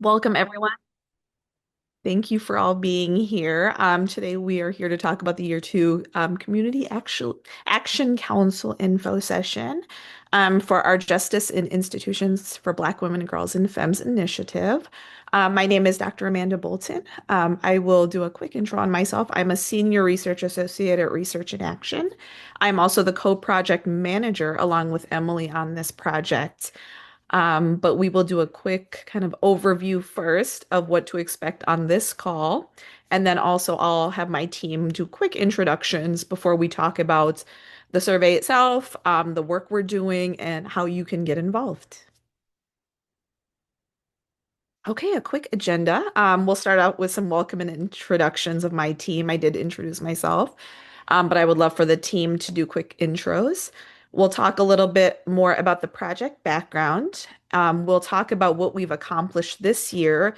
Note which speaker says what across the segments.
Speaker 1: Welcome, everyone. Thank you for all being here. Today, we are here to talk about the Year Two Community Action Council info session for our Justice in Institutions for Black Women and Girls in Femmes initiative. My name is Dr. Amanda Bolton. I will do a quick intro on myself. I'm a senior research associate at Research in Action. I'm also the co-project manager along with Emily on this project. But we will do a quick kind of overview first of what to expect on this call. And then also I'll have my team do quick introductions before we talk about the survey itself, the work we're doing, and how you can get involved. Okay, a quick agenda. We'll start out with some welcome and introductions of my team. I did introduce myself, but I would love for the team to do quick intros. We'll talk a little bit more about the project background. We'll talk about what we've accomplished this year,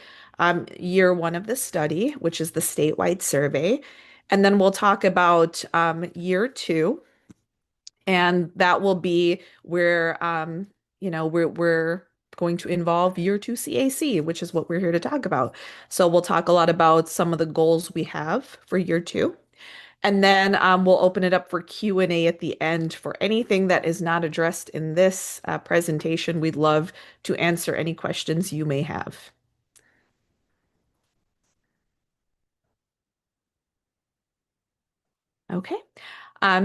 Speaker 1: year one of the study, which is the statewide survey. And then we'll talk about year two, and that will be where we're going to involve year two CAC, which is what we're here to talk about. So we'll talk a lot about some of the goals we have for year two. And then we'll open it up for Q&A at the end for anything that is not addressed in this presentation. We'd love to answer any questions you may have. Okay.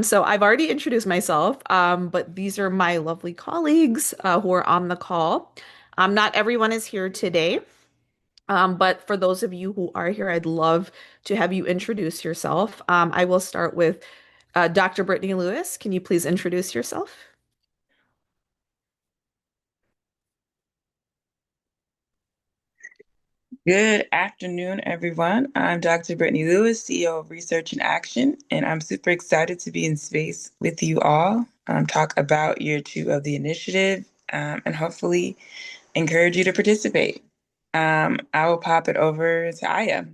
Speaker 1: So I've already introduced myself, but these are my lovely colleagues who are on the call. Not everyone is here today, but for those of you who are here, I'd love to have you introduce yourself. I will start with Dr. Brittany Lewis. Can you please introduce yourself?
Speaker 2: Good afternoon, everyone. I'm Dr. Brittany Lewis, CEO of Research in Action, and I'm super excited to be in space with you all, talk about year two of the initiative, and hopefully encourage you to participate. I will pop it over to Aya.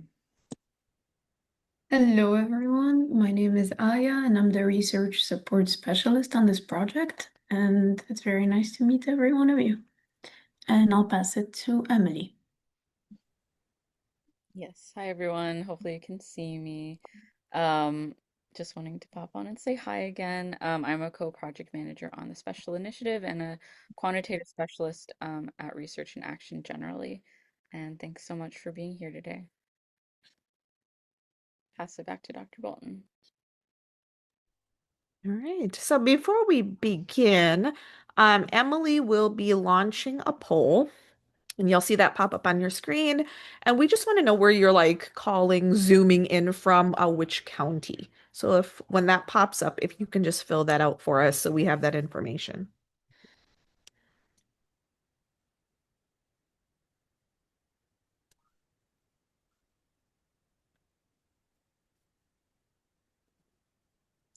Speaker 3: Hello, everyone. My name is Aya, and I'm the research support specialist on this project. And it's very nice to meet every one of you. And I'll pass it to Emily.
Speaker 4: Yes. Hi, everyone. Hopefully you can see me. Um, just wanting to pop on and say hi again. I'm a co-project manager on the special initiative and a quantitative specialist at Research and Action generally. And thanks so much for being here today. Pass it back to Dr. Bolton.
Speaker 1: All right. So before we begin, Emily will be launching a poll, and you'll see that pop up on your screen. And we just want to know where you're like calling, zooming in from, which county. So if when that pops up, if you can just fill that out for us so we have that information.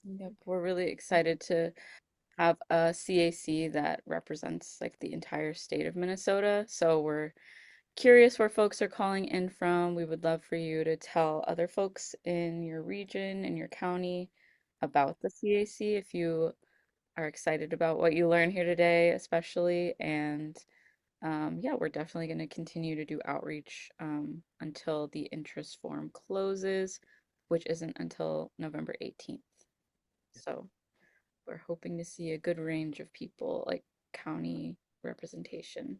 Speaker 4: Yep, we're really excited to have a CAC that represents like the entire state of Minnesota. So we're curious where folks are calling in from. We would love for you to tell other folks in your region, in your county, about the CAC if you are excited about what you learn here today, especially. And yeah, we're definitely going to continue to do outreach until the interest form closes, which isn't until November 18th. So we're hoping to see a good range of people, like county representation.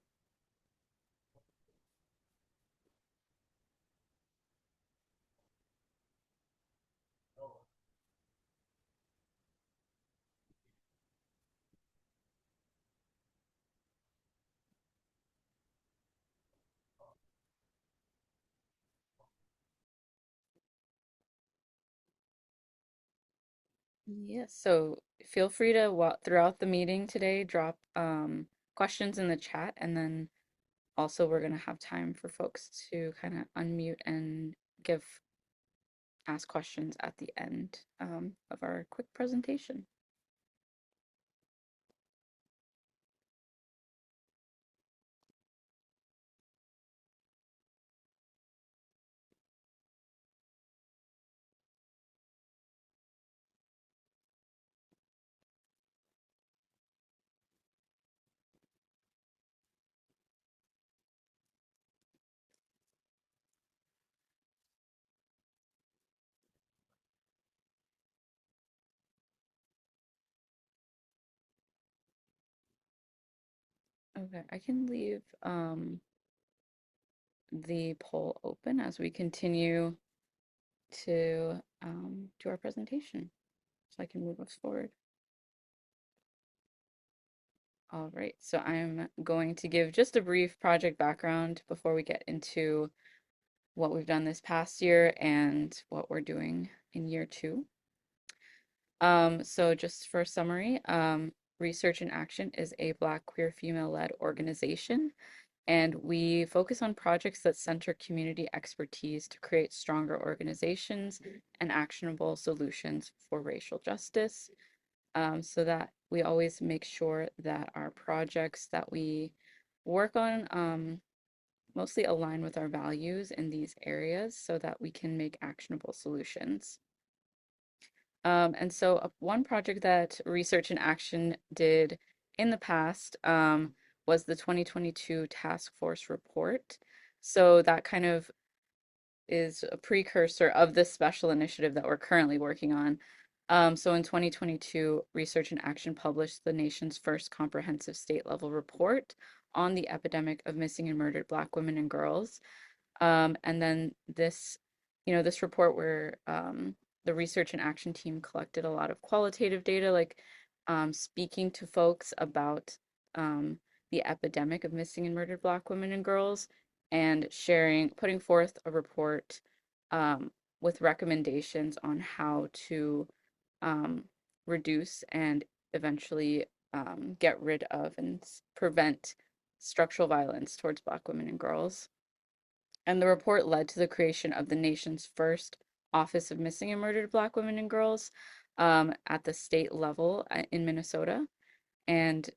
Speaker 4: Yes, so feel free to throughout the meeting today, drop questions in the chat, and then also we're gonna have time for folks to kind of unmute and give ask questions at the end of our quick presentation. Okay, I can leave the poll open as we continue to do our presentation, so I can move us forward. All right, so I'm going to give just a brief project background before we get into what we've done this past year and what we're doing in year two. So just for summary, Research in Action is a Black queer female-led organization, and we focus on projects that center community expertise to create stronger organizations and actionable solutions for racial justice, so that we always make sure that our projects that we work on mostly align with our values in these areas so that we can make actionable solutions. And so one project that Research in Action did in the past was the 2022 Task Force report. So that kind of is a precursor of this special initiative that we're currently working on. So in 2022, Research in Action published the nation's first comprehensive state level report on the epidemic of missing and murdered Black women and girls. And then this report where the Research and Action team collected a lot of qualitative data, like speaking to folks about the epidemic of missing and murdered Black women and girls, and putting forth a report with recommendations on how to reduce and eventually get rid of and prevent structural violence towards Black women and girls. And the report led to the creation of the nation's first Office of Missing and Murdered Black Women and Girls at the state level in Minnesota. And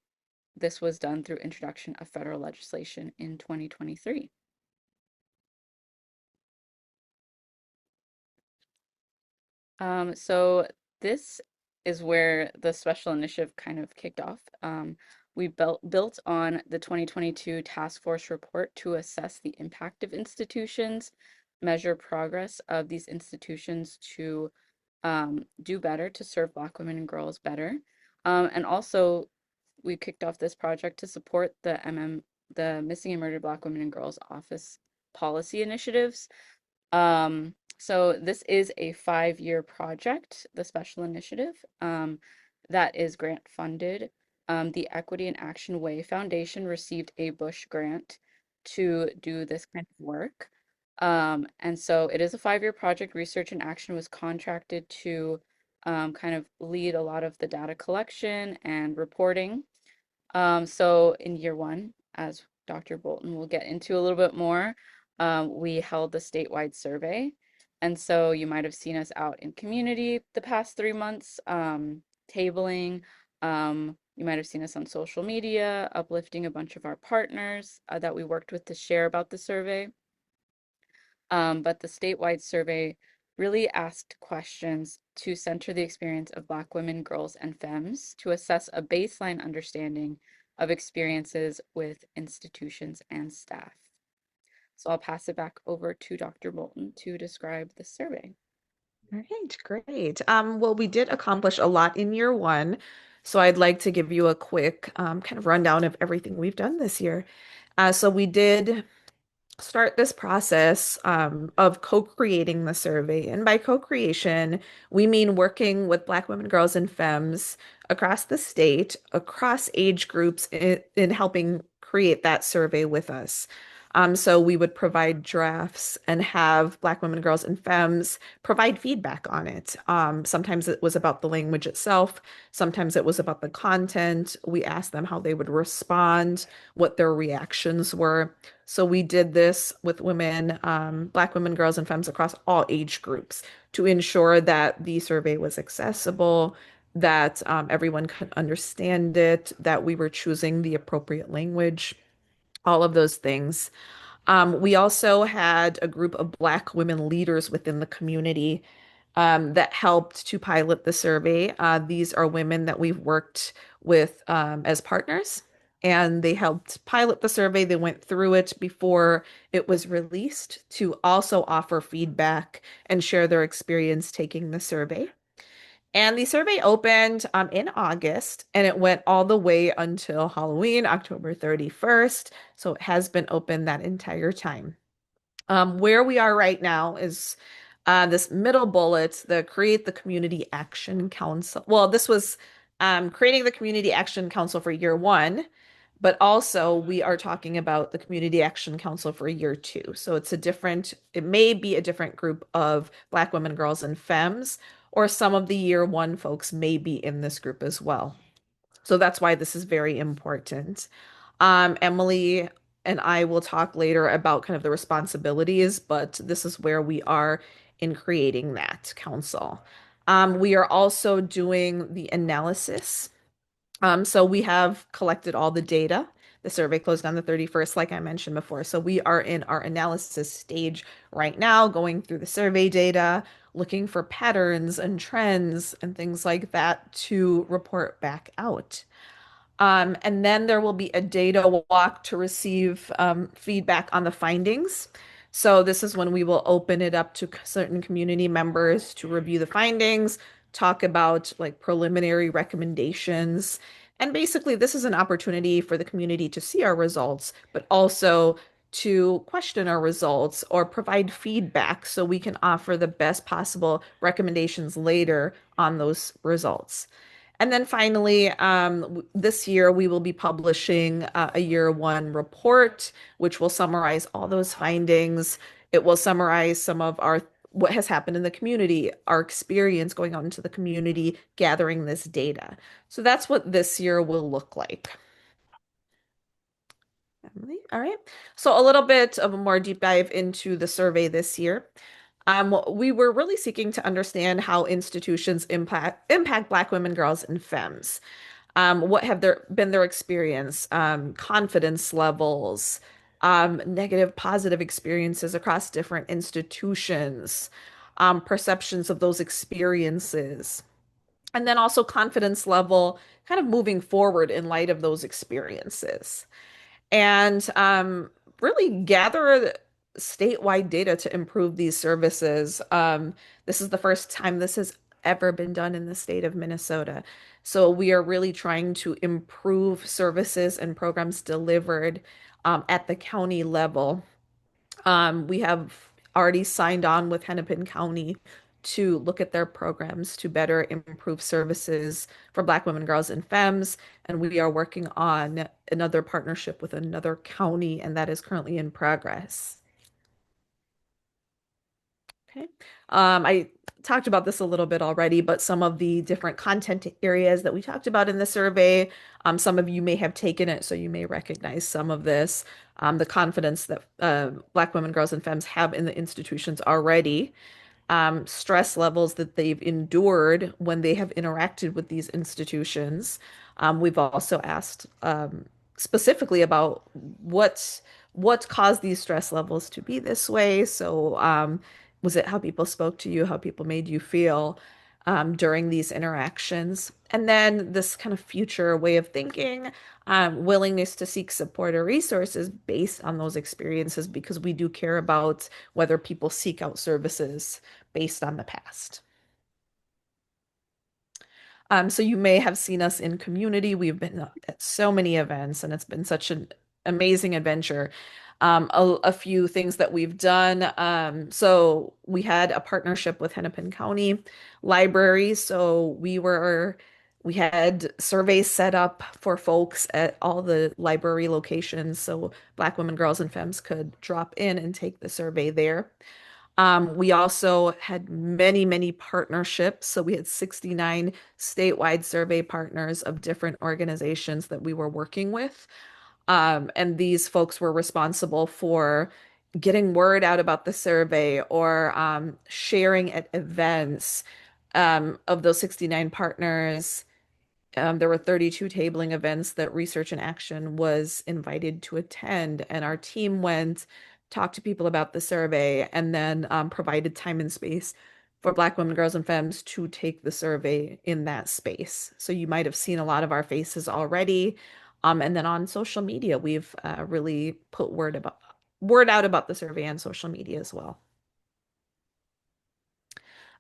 Speaker 4: this was done through introduction of federal legislation in 2023. So this is where the special initiative kind of kicked off. We built on the 2022 Task Force report to assess the impact of institutions, measure progress of these institutions to do better, to serve Black women and girls better. And also, we kicked off this project to support the Missing and Murdered Black Women and Girls Office policy initiatives. So this is a 5-year project, the special initiative, that is grant funded. The Equity and Action Way Foundation received a Bush grant to do this kind of work. And so it is a 5-year project. Research and Action was contracted to kind of lead a lot of the data collection and reporting. So in year one, as Dr. Bolton will get into a little bit more, we held the statewide survey. And so you might have seen us out in community the past 3 months, tabling. You might have seen us on social media, uplifting a bunch of our partners that we worked with to share about the survey. But the statewide survey really asked questions to center the experience of Black women, girls, and femmes to assess a baseline understanding of experiences with institutions and staff. So I'll pass it back over to Dr. Bolton to describe the survey.
Speaker 1: All right, great. Well, we did accomplish a lot in year one, so I'd like to give you a quick kind of rundown of everything we've done this year. So we did start this process of co-creating the survey. And by co-creation, we mean working with Black women, girls, and femmes across the state, across age groups in helping create that survey with us. So we would provide drafts and have Black women, girls, and femmes provide feedback on it. Sometimes it was about the language itself. Sometimes it was about the content. We asked them how they would respond, what their reactions were. So we did this with women, Black women, girls, and femmes across all age groups to ensure that the survey was accessible, that everyone could understand it, that we were choosing the appropriate language, all of those things. We also had a group of Black women leaders within the community that helped to pilot the survey. These are women that we've worked with as partners, and they helped pilot the survey. They went through it before it was released to also offer feedback and share their experience taking the survey. And the survey opened in August and it went all the way until Halloween, October 31st. So it has been open that entire time. Where we are right now is this middle bullet, the Create the Community Action Council. Well, this was creating the Community Action Council for year one, but also we are talking about the Community Action Council for year two. So it may be a different group of Black women, girls, and femmes, or some of the year one folks may be in this group as well. So that's why this is very important. Emily and I will talk later about kind of the responsibilities, but this is where we are in creating that council. We are also doing the analysis. So we have collected all the data. The survey closed on the 31st, like I mentioned before. So we are in our analysis stage right now, going through the survey data, looking for patterns and trends and things like that to report back out. And then there will be a data walk to receive feedback on the findings. So this is when we will open it up to certain community members to review the findings, talk about like preliminary recommendations. And basically, this is an opportunity for the community to see our results, but also to question our results or provide feedback so we can offer the best possible recommendations later on those results. And then finally, this year we will be publishing a year one report, which will summarize all those findings. It will summarize some of what has happened in the community, our experience going out into the community, gathering this data. So that's what this year will look like. Emily, all right. So a little bit of a more deep dive into the survey this year. We were really seeking to understand how institutions impact Black women, girls, and femmes. What have been their experience, confidence levels, negative, positive experiences across different institutions, perceptions of those experiences, and then also confidence level kind of moving forward in light of those experiences and really gather statewide data to improve these services. This is the first time this has ever been done in the state of Minnesota. So we are really trying to improve services and programs delivered at the county level. We have already signed on with Hennepin County to look at their programs to better improve services for Black women, girls, and femmes. And we are working on another partnership with another county, and that is currently in progress. Okay. I talked about this a little bit already, but some of the different content areas that we talked about in the survey, some of you may have taken it, so you may recognize some of this. The confidence that Black women, girls, and femmes have in the institutions already, stress levels that they've endured when they have interacted with these institutions. We've also asked specifically about what caused these stress levels to be this way. So, was it how people spoke to you, how people made you feel during these interactions? And then this kind of future way of thinking, willingness to seek support or resources based on those experiences, because we do care about whether people seek out services based on the past. So you may have seen us in community. We've been at so many events, and it's been such an amazing adventure. A few things that we've done. So we had a partnership with Hennepin County Library. So we had surveys set up for folks at all the library locations. So Black women, girls, and femmes could drop in and take the survey there. We also had many, many partnerships. So we had 69 statewide survey partners of different organizations that we were working with. And these folks were responsible for getting word out about the survey or sharing at events. Of those 69 partners, there were 32 tabling events that Research and Action was invited to attend, and our team went, talked to people about the survey, and then provided time and space for Black women, girls, and femmes to take the survey in that space. So you might have seen a lot of our faces already. And then on social media, we've really put word out about the survey on social media as well.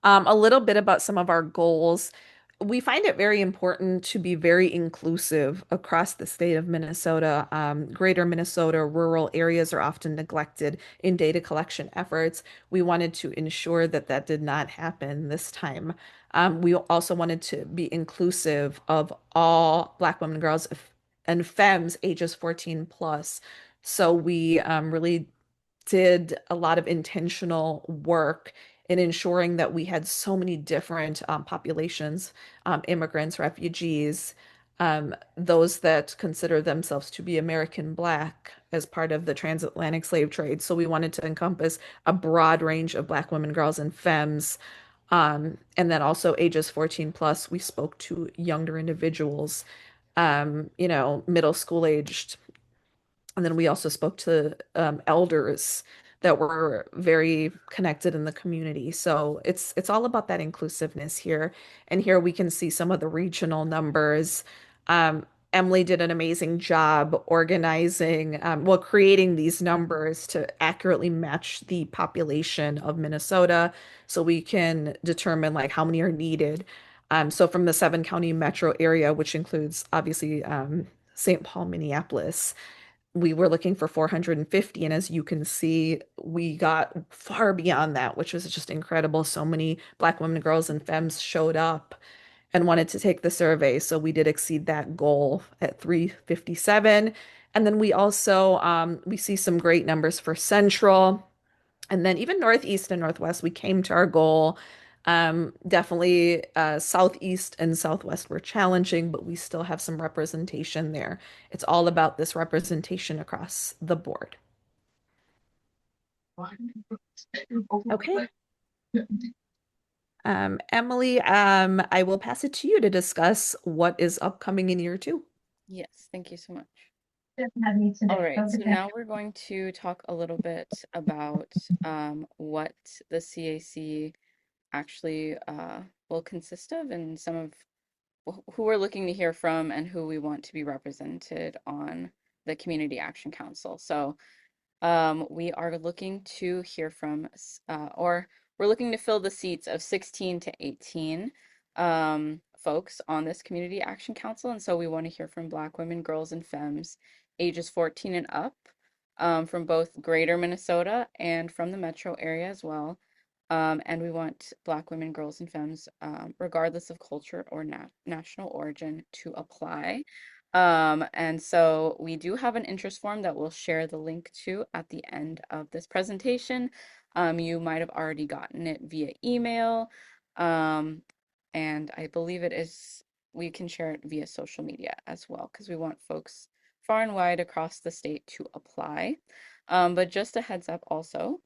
Speaker 1: A little bit about some of our goals. We find it very important to be very inclusive across the state of Minnesota. Greater Minnesota rural areas are often neglected in data collection efforts. We wanted to ensure that that did not happen this time. We also wanted to be inclusive of all Black women, girls, and femmes ages 14 plus. So we really did a lot of intentional work in ensuring that we had so many different populations, immigrants, refugees, those that consider themselves to be American Black as part of the transatlantic slave trade. So we wanted to encompass a broad range of Black women, girls, and femmes. And then also ages 14 plus, we spoke to younger individuals, middle school aged, and then we also spoke to elders that were very connected in the community. So it's all about that inclusiveness here. And here we can see some of the regional numbers. Emily did an amazing job organizing, creating these numbers to accurately match the population of Minnesota, so we can determine like how many are needed. So from the 7 county metro area, which includes obviously St. Paul, Minneapolis, we were looking for 450, and as you can see, we got far beyond that, which was just incredible. So many Black women, girls, and femmes showed up and wanted to take the survey, so we did exceed that goal at 357. And then we also we see some great numbers for Central, and then even Northeast and Northwest, we came to our goal. Definitely Southeast and Southwest were challenging, but we still have some representation there. It's all about this representation across the board. Okay. Emily, I will pass it to you to discuss what is upcoming in year 2.
Speaker 4: Yes, thank you so much. All right, so now we're going to talk a little bit about what the CAC actually will consist of, and some of who we're looking to hear from and who we want to be represented on the Community Action Council. So we are looking to hear from, or we're looking to fill the seats of 16 to 18 folks on this Community Action Council. And so we want to hear from Black women, girls, and femmes ages 14 and up, from both Greater Minnesota and from the metro area as well. And we want Black women, girls, and femmes, regardless of culture or national origin, to apply. And so we do have an interest form that we'll share the link to at the end of this presentation. You might have already gotten it via email. And I believe we can share it via social media as well, because we want folks far and wide across the state to apply. But just a heads up also,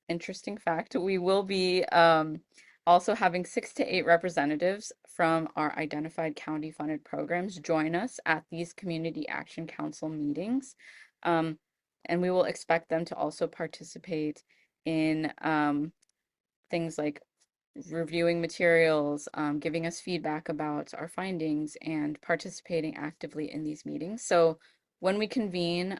Speaker 4: interesting fact, we will be also having 6 to 8 representatives from our identified county funded programs join us at these Community Action Council meetings. And we will expect them to also participate in things like reviewing materials, giving us feedback about our findings, and participating actively in these meetings. So when we convene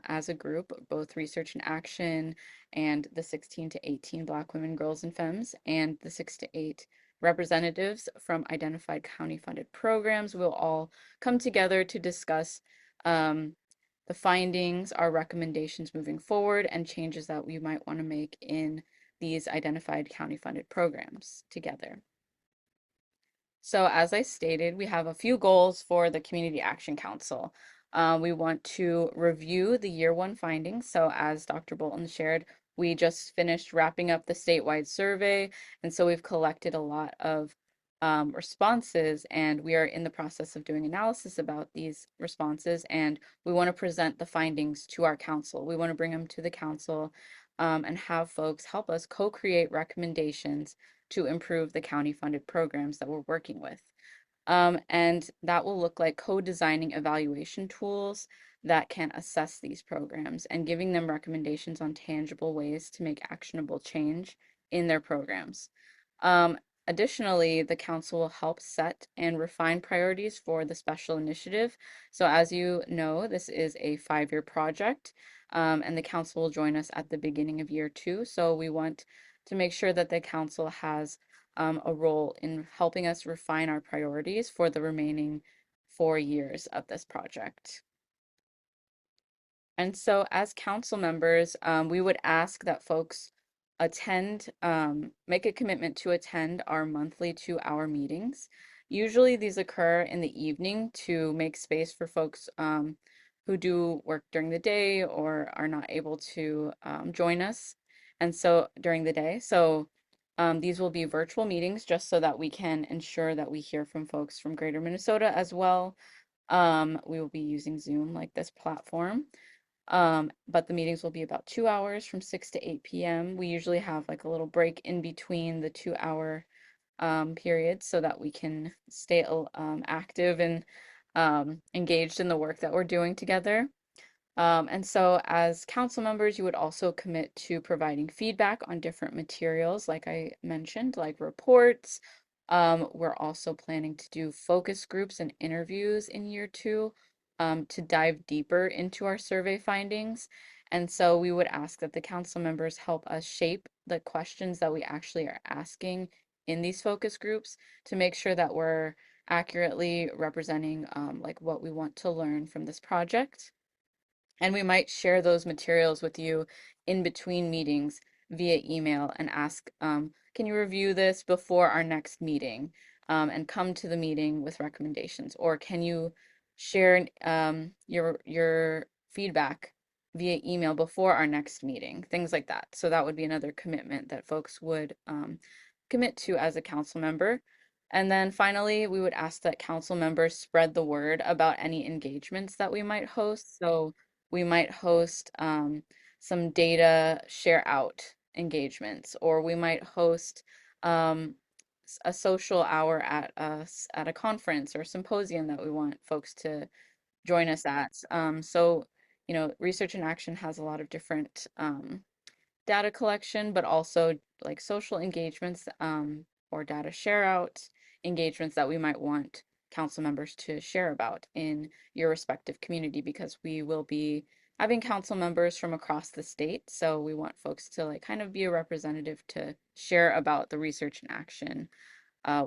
Speaker 4: as a group, both Research and Action and the 16 to 18 Black women, girls, and femmes, and the 6 to 8 representatives from identified county funded programs, we'll all come together to discuss the findings, our recommendations moving forward, and changes that we might want to make in these identified county funded programs together. So as I stated, we have a few goals for the Community Action Council. We want to review the year 1 findings. So as Dr. Bolton shared, we just finished wrapping up the statewide survey. And so we've collected a lot of responses, and we are in the process of doing analysis about these responses. And we want to present the findings to our council. We want to bring them to the council and have folks help us co-create recommendations to improve the county funded programs that we're working with. And that will look like co-designing evaluation tools that can assess these programs and giving them recommendations on tangible ways to make actionable change in their programs. Additionally, the council will help set and refine priorities for the special initiative. So as you know, this is a 5-year project, and the council will join us at the beginning of year 2. So we want to make sure that the council has a role in helping us refine our priorities for the remaining 4 years of this project. And so, as council members, we would ask that folks attend, make a commitment to attend our monthly 2-hour meetings. Usually, these occur in the evening to make space for folks who do work during the day or are not able to join us. And so, during the day. So, these will be virtual meetings just so that we can ensure that we hear from folks from Greater Minnesota as well. We will be using Zoom like this platform. But the meetings will be about 2 hours from 6 to 8 p.m. We usually have like a little break in between the 2 hour periods so that we can stay active and engaged in the work that we're doing together. And so, as council members, you would also commit to providing feedback on different materials, like I mentioned, like reports. We're also planning to do focus groups and interviews in year two to dive deeper into our survey findings. And so, we would ask that the council members help us shape the questions that we actually are asking in these focus groups to make sure that we're accurately representing like what we want to learn from this project. And we might share those materials with you in between meetings via email and ask, can you review this before our next meeting and come to the meeting with recommendations? Or can you share your feedback via email before our next meeting? Things like that. So that would be another commitment that folks would commit to as a council member. And then finally, we would ask that council members spread the word about any engagements that we might host. So we might host some data share out engagements, or we might host a social hour at a conference or symposium that we want folks to join us at. So, Research in Action has a lot of different data collection, but also like social engagements or data share out engagements that we might want council members to share about in your respective community because we will be having council members from across the state. So we want folks to like kind of be a representative to share about the Research in Action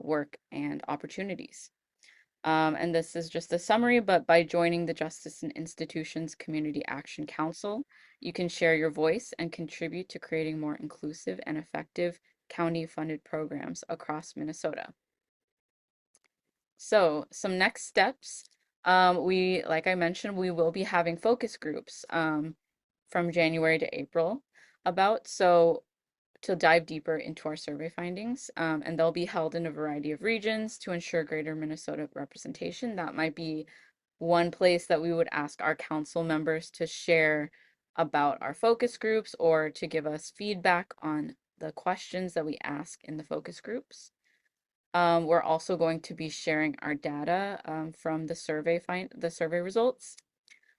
Speaker 4: work and opportunities. And this is just a summary, but by joining the Justice and Institutions Community Action Council, you can share your voice and contribute to creating more inclusive and effective county-funded programs across Minnesota. So, some next steps. Like I mentioned, we will be having focus groups from January to April to dive deeper into our survey findings. And they'll be held in a variety of regions to ensure greater Minnesota representation. That might be one place that we would ask our council members to share about our focus groups or to give us feedback on the questions that we ask in the focus groups. We're also going to be sharing our data from the survey results.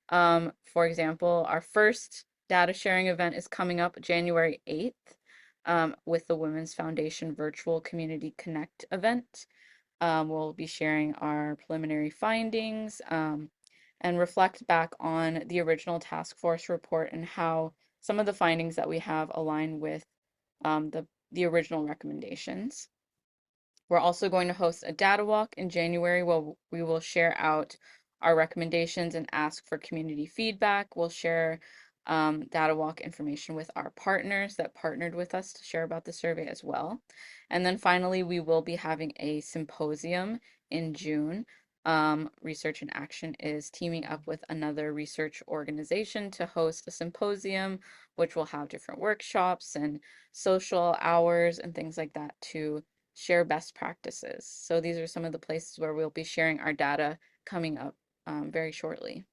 Speaker 4: For example, our first data sharing event is coming up January 8th with the Women's Foundation Virtual Community Connect event. We'll be sharing our preliminary findings and reflect back on the original task force report and how some of the findings that we have align with the original recommendations. We're also going to host a data walk in January where we will share out our recommendations and ask for community feedback. We'll share data walk information with our partners that partnered with us to share about the survey as well. And then finally, we will be having a symposium in June. Research in Action is teaming up with another research organization to host a symposium, which will have different workshops and social hours and things like that to share best practices. So these are some of the places where we'll be sharing our data coming up very shortly.